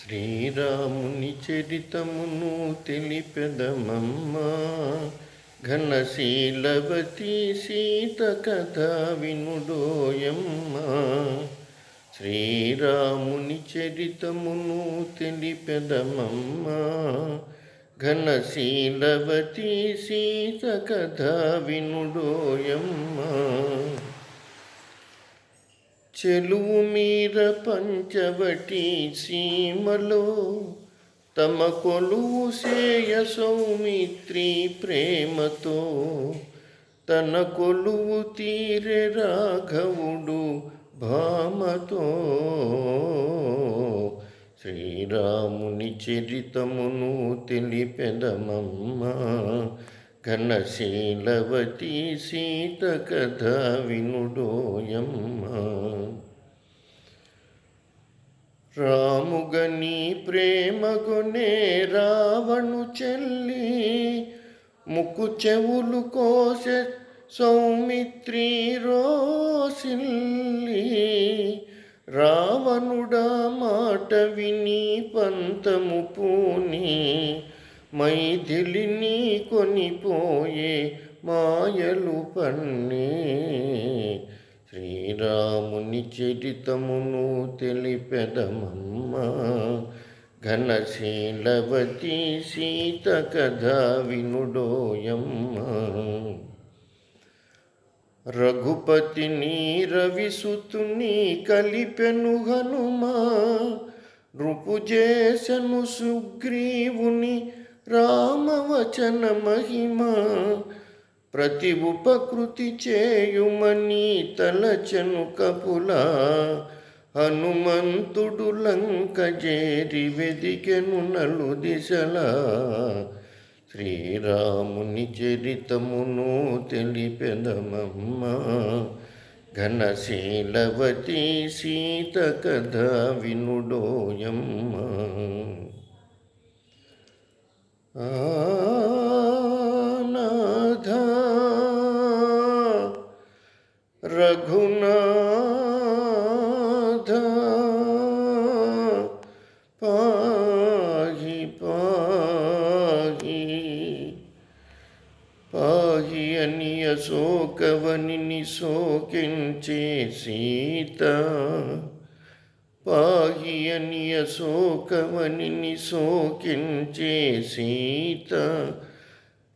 శ్రీరాముని చరితమును తెలిపెదమమ్మా, ఘనశీలవతి సీత కథ వినుడోయమ్మా. శ్రీరాముని చరితమును తెలిపెదమమ్మా, ఘనశీలవతి సీత కథ వినుడోయమ్మా. చెలువు మీర పంచవటి సీమలో తమ కొలువు సేయ సౌమిత్రి ప్రేమతో, తన కొలువు తీరె రాఘవుడు భామతో. శ్రీరాముని చరితమును తెలిపెదమమ్మా, ఘనశీలవతి సీత కథ వినుడోయమ్మా. రాముగని ప్రేమగునే రావణు చెల్లి, ముక్కు చెవులు కోసె సౌమిత్రి రోసిల్లి. రావణుడా మాట విని పంతము పూని, మైథిలిని కొనిపోయే మాయలు పన్నే. శ్రీరాముని చరితమును తెలిపెదమమ్మా, ఘనశీలవతి సీత కథ వినుడోయమ్మా. రఘుపతిని రవిసుతుని కలిపెను హనుమా, నృపుజేసను సుగ్రీవుని రామవచన మహిమా. ప్రతి ఉపకృతి చేయుమని తలచెను కపులా, హనుమంతుడు లంక చేరి వెదికెను నలు దిశలా. శ్రీరాముని చరితమును తెలిపెదమమ్మా, ఘనశీలవతి సీత కథ వినుడోయమ్మా. నాథా రఘునాథా పాహి పాహి పాహి అని అశోకవనిని శోకించే సీత, పాహి అని అశోకవనిని శోకించే సీత.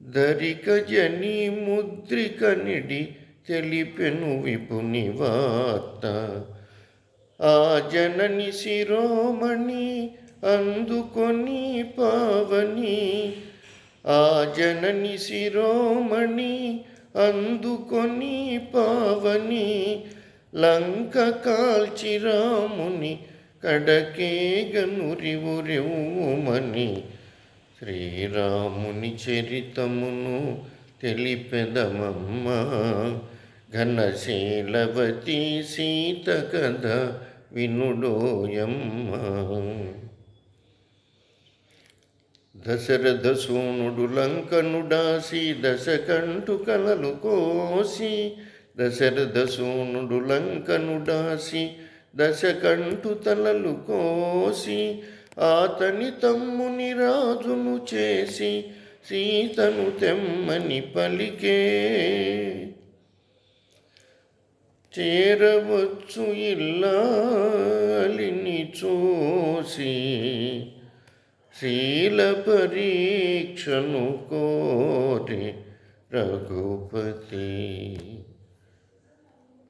దరిక జని ముద్రిక నిడి తెలిపెను విపుని వార్త. ఆ జనని శిరోమణి అందుకొని పావని, ఆ జనని శిరోమణి అందుకొని పావని. లంక కాల్చి రాముని కడకేగనురివురెవుమని. శ్రీరాముని చరితమును తెలిపెదమమ్మా, ఘనశీలవతి సీత కథ వినుడోయమ్మా. దశరథ సూనుడు లంకనుడాసి దశకంఠు కలలు కోసి, దశరథ సూనుడు లంకనుడాసి దశకంఠు తలలు కోసి. ఆతని తమ్ముని రాజును చేసి సీతను తెమ్మని పలికే. చేరవచ్చు ఇల్లాలిని చూసి, శీల పరీక్షను కోరి రఘుపతి.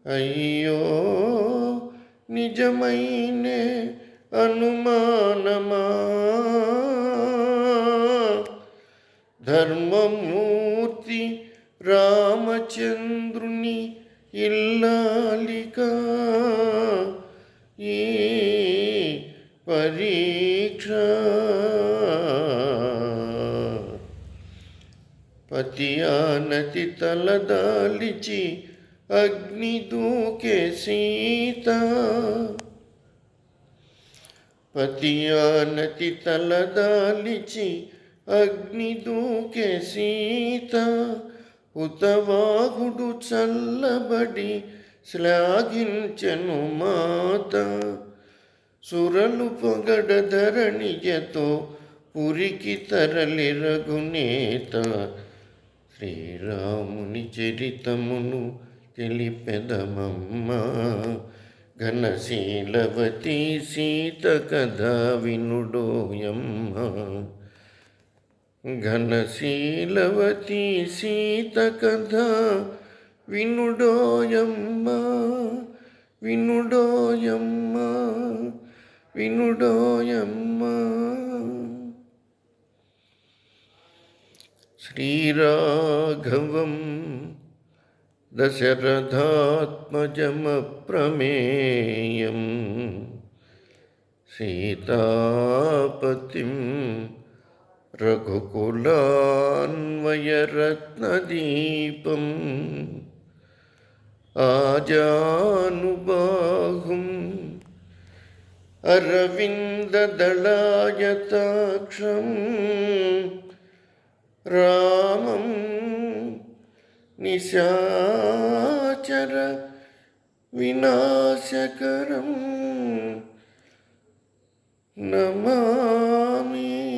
అయ్యో నిజమైనే అనుమానమా, ధర్మమూర్తి రామచంద్రుని ఇల్లాలిక ఈ పరీక్ష. పతియానతి తలదాలిచి అగ్ని దూకే సీత, పతియానతి తలదాలిచి అగ్ని దూకే సీత. ఉతవాగుడు చల్లబడి శ్లాఘించెను మాత. సురలు పొగడధరణియతో పురికి తరలి రఘునేత శ్రీరాముని చరితమును తెలిపెదమమ్మ. ఘనశీలవతి సీత కథ వినుడోయమ్మ. ఘనశీలవతి సీత కథ వినుడోయమ్మ. వినుడోయమ్మ. వినుడోయమ్మ. శ్రీరాఘవం దశరథాత్మజమప్రమేయం సీతాపతిం రఘుకులాన్వయరత్నదీపం ఆజానుబాహుం అరవిందదళాయతాక్షం రామం నిశాచర వినాశకరం నమామి.